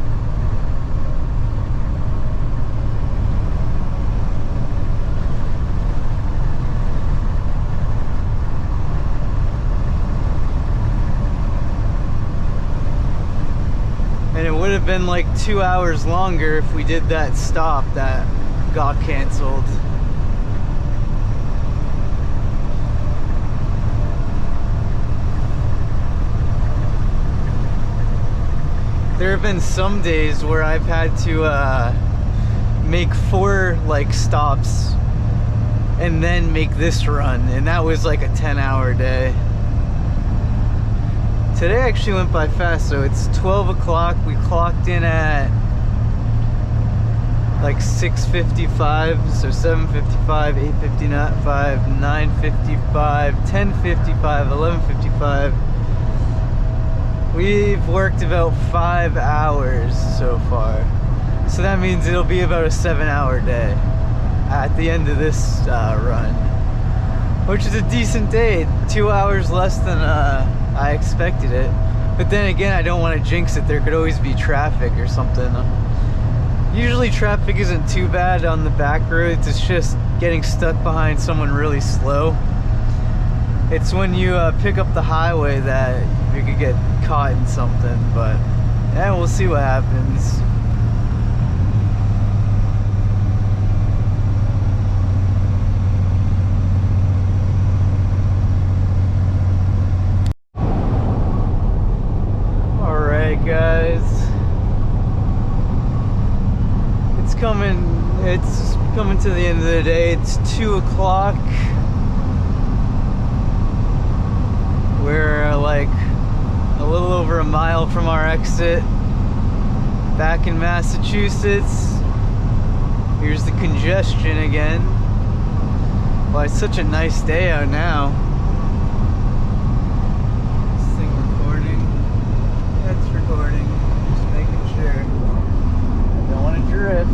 And it would have been like 2 hours longer if we did that stop that got canceled. There have been some days where I've had to make 4 like stops and then make this run, and that was like a 10-hour day. Today actually went by fast, so it's 12 o'clock. We clocked in at like 6:55, so 7:55, 8:55, 9:55, 10:55, 11:55. We've worked about 5 hours so far. So that means it'll be about a 7-hour day at the end of this run, which is a decent day. 2 hours less than I expected it. But then again, I don't want to jinx it. There could always be traffic or something. Usually traffic isn't too bad on the back roads. It's just getting stuck behind someone really slow. It's when you pick up the highway that you could get caught in something. But yeah, we'll see what happens. Guys, it's coming to the end of the day. It's 2 o'clock. We're like a little over a mile from our exit back in Massachusetts. Here's the congestion again. Well, it's such a nice day out now. Just making sure. I don't want to drift.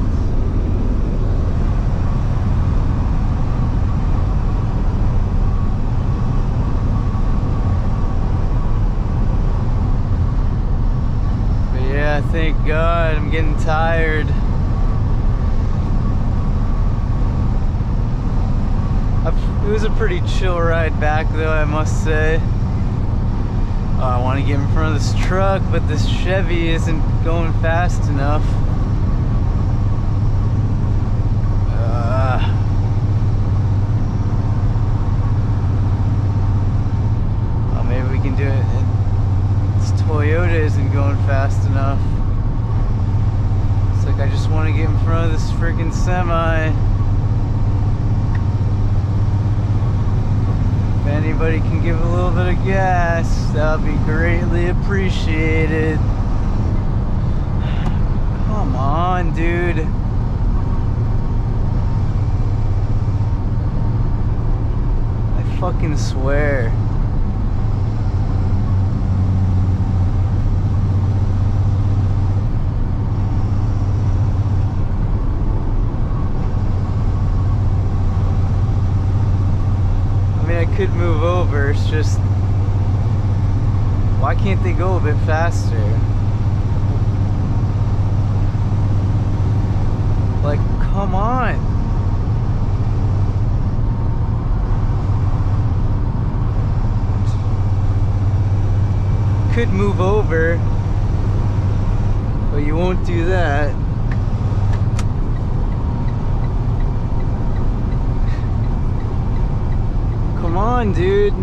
But yeah, thank God, I'm getting tired. It was a pretty chill ride back though, I must say. I want to get in front of this truck, but this Chevy isn't going fast enough. Oh, maybe we can do it. This Toyota isn't going fast enough. It's like I just want to get in front of this freaking semi. If anybody can give a little bit of gas, that would be greatly appreciated. Come on, dude. I fucking swear. I could move over, it's just, why can't they go a bit faster? Like, come on. Could move over, but you won't do that. Come on, dude.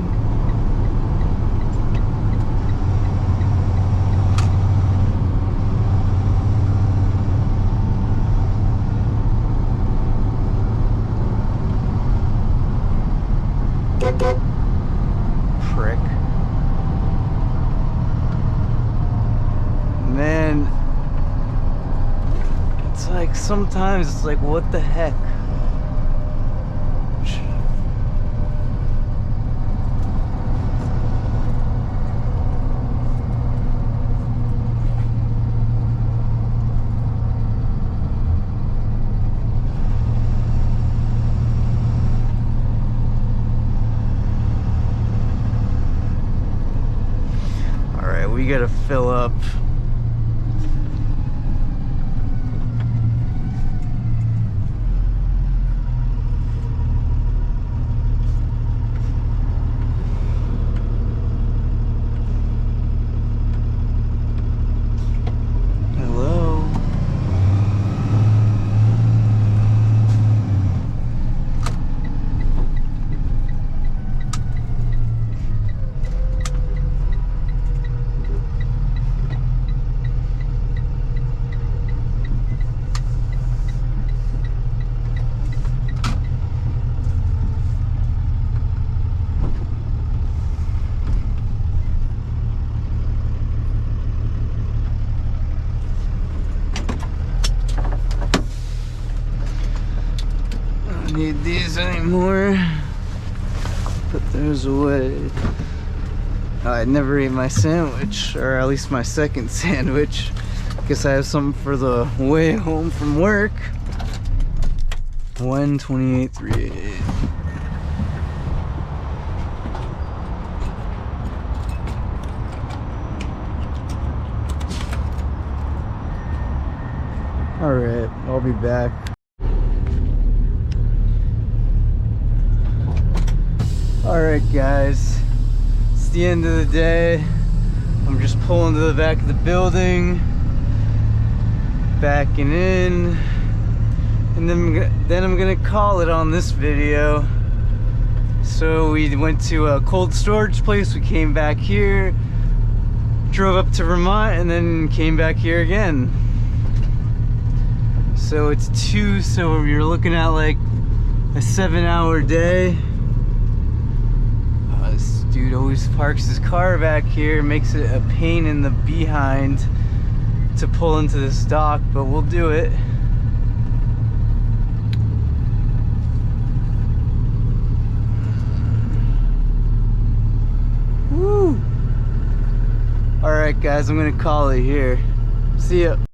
Prick. like sometimes it's like, what the heck? All right, we gotta fill up. Need these anymore. Put those away. I never ate my sandwich, or at least my second sandwich. Guess I have something for the way home from work. 128.38. All right, I'll be back. Alright guys, it's the end of the day. I'm just pulling to the back of the building, backing in, and then I'm gonna call it on this video. So we went to a cold storage place, we came back here, drove up to Vermont, and then came back here again. So it's 2, so you're looking at like a 7-hour day. This dude always parks his car back here, makes it a pain in the behind to pull into this dock, but we'll do it. Woo! Alright guys, I'm gonna call it here. See ya.